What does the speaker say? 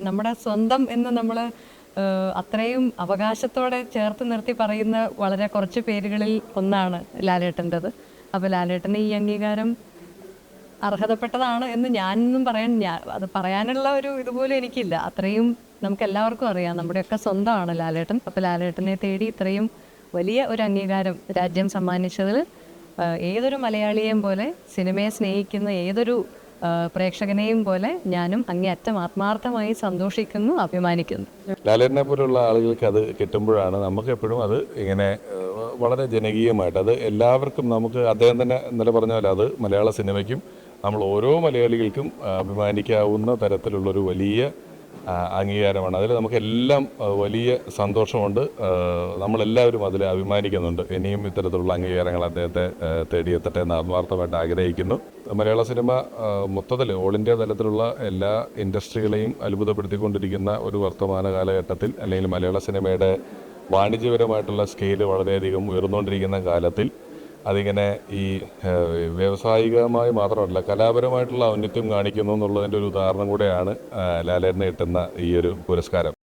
നമ്മുടെ സ്വന്തം എന്ന് നമ്മൾ അത്രയും അവകാശത്തോടെ ചേർത്ത് നിർത്തി പറയുന്ന വളരെ കുറച്ച് പേരുകളിൽ ഒന്നാണ് ലാലേട്ടൻ്റെത്. അപ്പോൾ ലാലേട്ടന് ഈ അംഗീകാരം അർഹതപ്പെട്ടതാണ് എന്ന് ഞാനൊന്നും അത് പറയാനുള്ള ഒരു ഇതുപോലും എനിക്കില്ല. അത്രയും നമുക്ക് എല്ലാവർക്കും അറിയാം, നമ്മുടെയൊക്കെ സ്വന്തമാണ് ലാലേട്ടൻ. അപ്പോൾ ലാലേട്ടനെ തേടി ഇത്രയും വലിയ ഒരു അംഗീകാരം രാജ്യം സമ്മാനിച്ചതിൽ ഏതൊരു മലയാളിയെയും പോലെ സിനിമയെ സ്നേഹിക്കുന്ന ഏതൊരു പ്രേക്ഷകനെയും പോലെ ഞാനും അങ്ങേയറ്റം ആത്മാർത്ഥമായി സന്തോഷിക്കുന്നു, അഭിമാനിക്കുന്നു. ലാലേട്ടനെ പോലുള്ള ആളുകൾക്ക് അത് കിട്ടുമ്പോഴാണ് നമുക്ക് എപ്പോഴും അത് ഇങ്ങനെ വളരെ ജനകീയമായിട്ട് അത് എല്ലാവർക്കും നമുക്ക് അദ്ദേഹം തന്നെ ഇന്നലെ പറഞ്ഞ പോലെ അത് മലയാള സിനിമയ്ക്കും നമ്മൾ ഓരോ മലയാളികൾക്കും അഭിമാനിക്കാവുന്ന തരത്തിലുള്ളൊരു വലിയ അംഗീകാരമാണ്. അതിൽ നമുക്കെല്ലാം വലിയ സന്തോഷമുണ്ട്. നമ്മളെല്ലാവരും അതിൽ അഭിമാനിക്കുന്നുണ്ട്. ഇനിയും ഇത്തരത്തിലുള്ള അംഗീകാരങ്ങൾ അദ്ദേഹത്തെ തേടിയെത്തട്ടെ എന്ന് ആത്മാർത്ഥമായിട്ട് ആഗ്രഹിക്കുന്നു. മലയാള സിനിമ മൊത്തത്തിൽ ഓൾ ഇന്ത്യ തലത്തിലുള്ള എല്ലാ ഇൻഡസ്ട്രികളെയും അത്ഭുതപ്പെടുത്തിക്കൊണ്ടിരിക്കുന്ന ഒരു വർത്തമാന കാലഘട്ടത്തിൽ, അല്ലെങ്കിൽ മലയാള സിനിമയുടെ വാണിജ്യപരമായിട്ടുള്ള സ്കെയില് വളരെയധികം ഉയർന്നുകൊണ്ടിരിക്കുന്ന കാലത്തിൽ അതിങ്ങനെ ഈ വ്യാവസായികമായി മാത്രമല്ല കലാപരമായിട്ടുള്ള ഔന്നത്യം കാണിക്കുന്നു എന്നുള്ളതിൻ്റെ ഒരു ഉദാഹരണം കൂടെയാണ് ലാലേട്ടന് കിട്ടുന്ന ഈ ഒരു പുരസ്കാരം.